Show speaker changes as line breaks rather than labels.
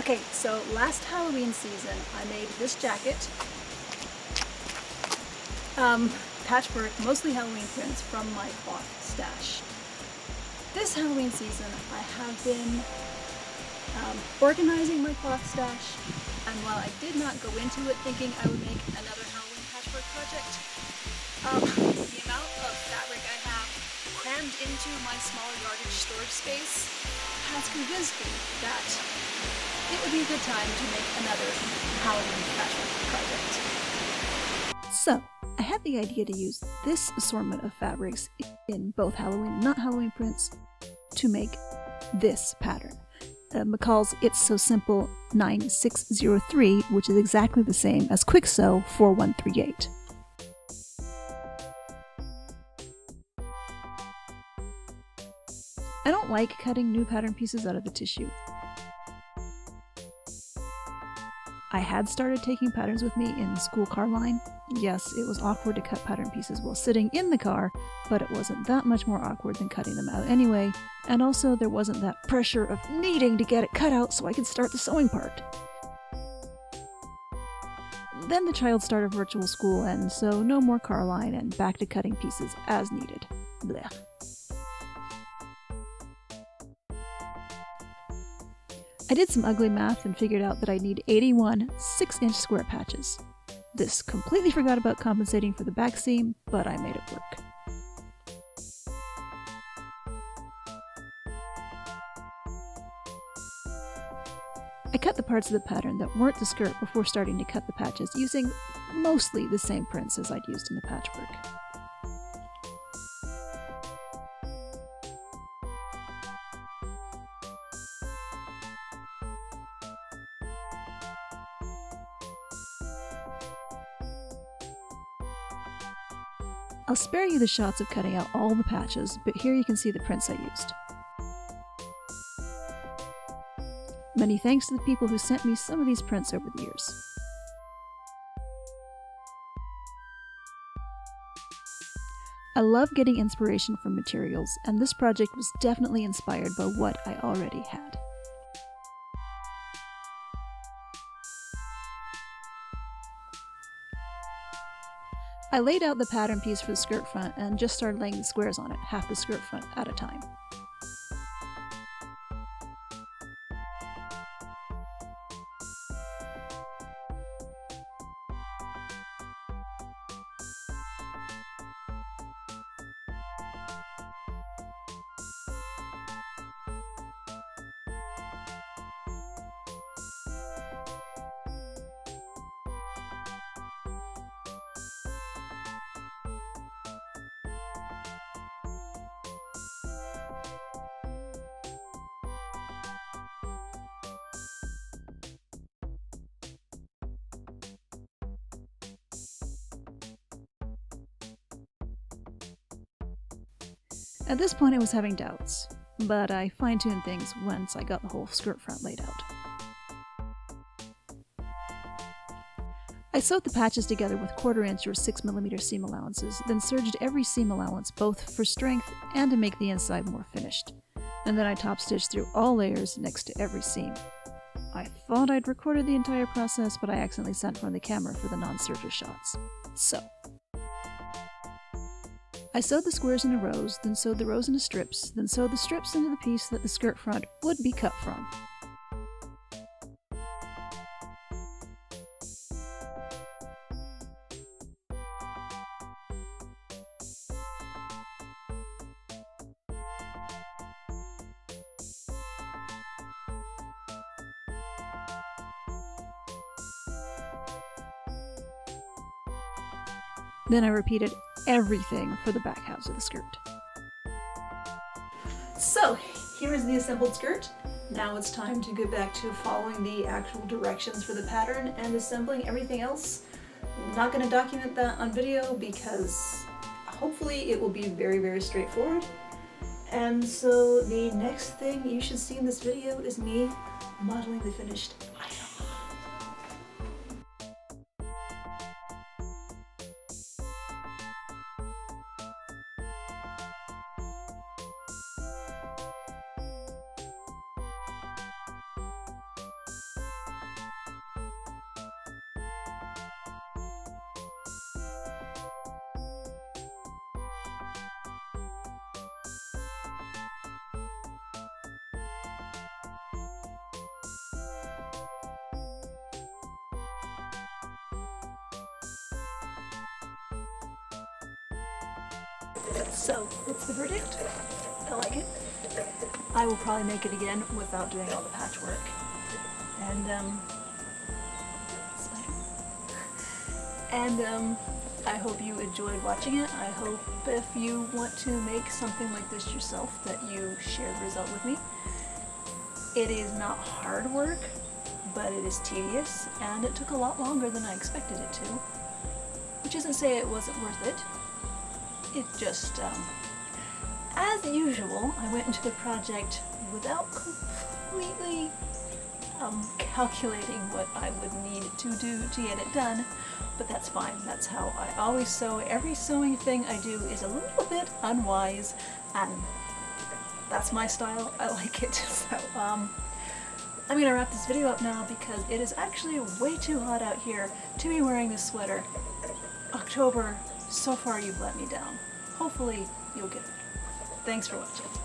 Okay, so last Halloween season I made this jacket. Patchwork, mostly Halloween prints from my cloth stash. This Halloween season I have been organizing my cloth stash, and while I did not go into it thinking I would make another Halloween patchwork project, the amount of fabric I have crammed into my small yardage storage space has convinced me that it would be a good time to make another Halloween patchwork project. So, I had the idea to use this assortment of fabrics in both Halloween and not Halloween prints to make this pattern. McCall's It's So Simple 9603, which is exactly the same as KwikSew 4138. I don't like cutting new pattern pieces out of the tissue. I had started taking patterns with me in the school car line. Yes, it was awkward to cut pattern pieces while sitting in the car, but it wasn't that much more awkward than cutting them out anyway, and also there wasn't that pressure of needing to get it cut out so I could start the sewing part. Then the child started virtual school, and so no more car line and back to cutting pieces as needed. Blech. I did some ugly math and figured out that I need 81 6-inch square patches. This completely forgot about compensating for the back seam, but I made it work. I cut the parts of the pattern that weren't the skirt before starting to cut the patches, using mostly the same prints as I'd used in the patchwork. I'll spare you the shots of cutting out all the patches, but here you can see the prints I used. Many thanks to the people who sent me some of these prints over the years. I love getting inspiration from materials, and this project was definitely inspired by what I already had. I laid out the pattern piece for the skirt front and just started laying the squares on it, half the skirt front at a time. At this point I was having doubts, but I fine-tuned things once I got the whole skirt front laid out. I sewed the patches together with 1/4 inch or 6mm seam allowances, then serged every seam allowance both for strength and to make the inside more finished. And then I top stitched through all layers next to every seam. I thought I'd recorded the entire process, but I accidentally sent from the camera for the non-serger shots. So, I sewed the squares into rows, then sewed the rows into strips, then sewed the strips into the piece that the skirt front would be cut from. Then I repeated everything for the back halves of the skirt. So, here is the assembled skirt. Now it's time to get back to following the actual directions for the pattern and assembling everything else. I'm not going to document that on video because hopefully it will be very, very straightforward. And so the next thing you should see in this video is me modeling the finished item. So that's the verdict. I like it. I will probably make it again without doing all the patchwork. And spider. And I hope you enjoyed watching it. I hope if you want to make something like this yourself that you share the result with me. It is not hard work, but it is tedious, and it took a lot longer than I expected it to. Which isn't to say it wasn't worth it. It just, as usual, I went into the project without completely calculating what I would need to do to get it done, but that's fine. That's how I always sew. Every sewing thing I do is a little bit unwise, and that's my style. I like it. So, I'm gonna wrap this video up now because it is actually way too hot out here to be wearing this sweater. October, so far you've let me down. Hopefully you'll get it. Thanks for watching.